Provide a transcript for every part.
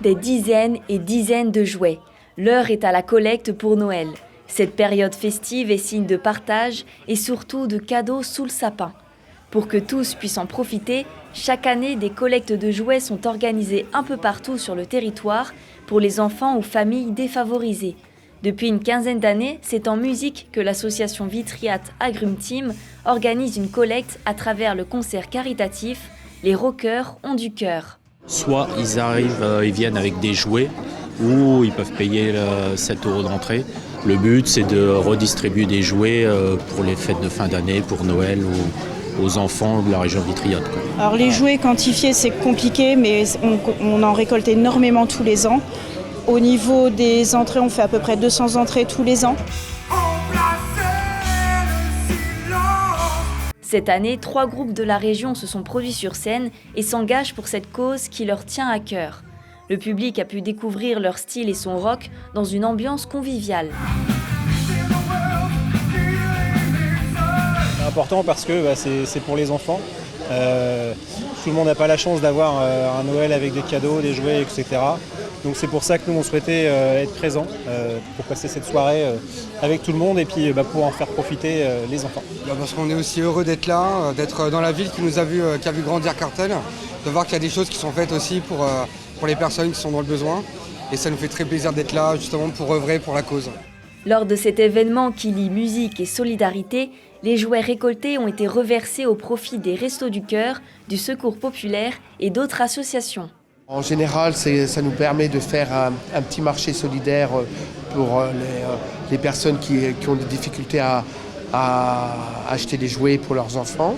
Des dizaines et dizaines de jouets. L'heure est à la collecte pour Noël. Cette période festive est signe de partage et surtout de cadeaux sous le sapin. Pour que tous puissent en profiter, chaque année, des collectes de jouets sont organisées un peu partout sur le territoire pour les enfants ou familles défavorisées. Depuis une quinzaine d'années, c'est en musique que l'association Vitriate Agrum Team organise une collecte à travers le concert caritatif « Les rockers ont du cœur ». Soit ils viennent avec des jouets, ou ils peuvent payer 7 € d'entrée. Le but, c'est de redistribuer des jouets pour les fêtes de fin d'année, pour Noël ou aux enfants de la région Vitriate. Alors les jouets quantifiés, c'est compliqué, mais on en récolte énormément tous les ans. Au niveau des entrées, on fait à peu près 200 entrées tous les ans. Cette année, 3 groupes de la région se sont produits sur scène et s'engagent pour cette cause qui leur tient à cœur. Le public a pu découvrir leur style et son rock dans une ambiance conviviale. C'est important parce que c'est pour les enfants. Tout le monde n'a pas la chance d'avoir un Noël avec des cadeaux, des jouets, etc. Donc c'est pour ça que nous on souhaitait être présents pour passer cette soirée avec tout le monde et puis pour en faire profiter les enfants. Parce qu'on est aussi heureux d'être là, d'être dans la ville qui nous a vu, qui a vu grandir Cartel, de voir qu'il y a des choses qui sont faites aussi pour les personnes qui sont dans le besoin. Et ça nous fait très plaisir d'être là justement pour œuvrer pour la cause. Lors de cet événement qui lie musique et solidarité, les jouets récoltés ont été reversés au profit des Restos du Cœur, du Secours populaire et d'autres associations. En général, ça nous permet de faire un petit marché solidaire pour les personnes qui ont des difficultés à acheter des jouets pour leurs enfants.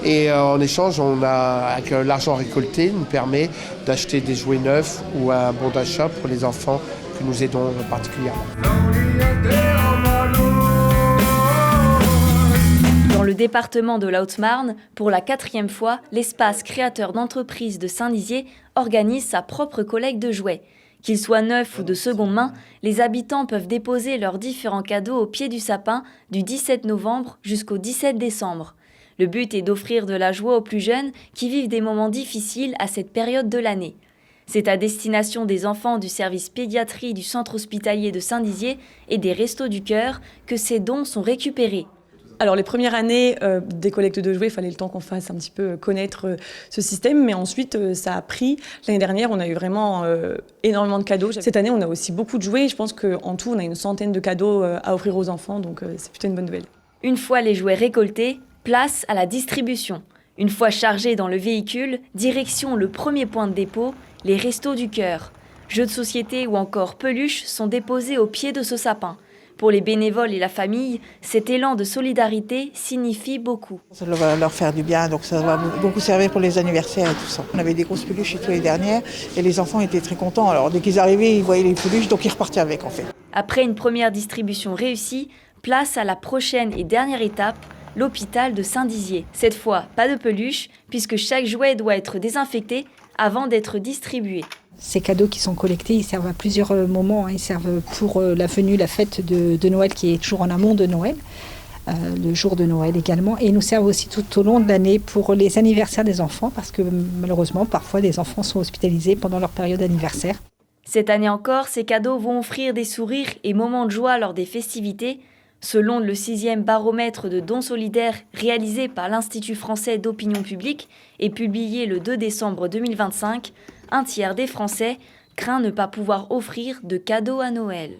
Et en échange, avec l'argent récolté, nous permet d'acheter des jouets neufs ou un bon d'achat pour les enfants que nous aidons particulièrement. Dans le département de la Haute-Marne, pour la 4e fois, l'espace créateur d'entreprises de Saint-Dizier organise sa propre collecte de jouets. Qu'ils soient neufs ou de seconde main, les habitants peuvent déposer leurs différents cadeaux au pied du sapin du 17 novembre jusqu'au 17 décembre. Le but est d'offrir de la joie aux plus jeunes qui vivent des moments difficiles à cette période de l'année. C'est à destination des enfants du service pédiatrie du centre hospitalier de Saint-Dizier et des Restos du Cœur que ces dons sont récupérés. Alors les premières années des collectes de jouets, il fallait le temps qu'on fasse un petit peu connaître ce système, mais ensuite ça a pris. L'année dernière, on a eu vraiment énormément de cadeaux. Cette année, on a aussi beaucoup de jouets. Je pense qu'en tout, on a une centaine de cadeaux à offrir aux enfants, donc c'est plutôt une bonne nouvelle. Une fois les jouets récoltés, place à la distribution. Une fois chargés dans le véhicule, direction le premier point de dépôt, les Restos du Cœur. Jeux de société ou encore peluches sont déposés au pied de ce sapin. Pour les bénévoles et la famille, cet élan de solidarité signifie beaucoup. Ça va leur faire du bien, donc ça va beaucoup servir pour les anniversaires et tout ça. On avait des grosses peluches et tout les dernières et les enfants étaient très contents. Alors dès qu'ils arrivaient, ils voyaient les peluches, donc ils repartaient avec en fait. Après une première distribution réussie, place à la prochaine et dernière étape, l'hôpital de Saint-Dizier. Cette fois, pas de peluche, puisque chaque jouet doit être désinfecté avant d'être distribué. Ces cadeaux qui sont collectés, ils servent à plusieurs moments. Ils servent pour la fête de Noël qui est toujours en amont de Noël, le jour de Noël également. Et ils nous servent aussi tout au long de l'année pour les anniversaires des enfants, parce que malheureusement, parfois, des enfants sont hospitalisés pendant leur période d'anniversaire. Cette année encore, ces cadeaux vont offrir des sourires et moments de joie lors des festivités. Selon le 6e baromètre de dons solidaires réalisé par l'Institut français d'opinion publique et publié le 2 décembre 2025, un tiers des Français craint ne pas pouvoir offrir de cadeaux à Noël.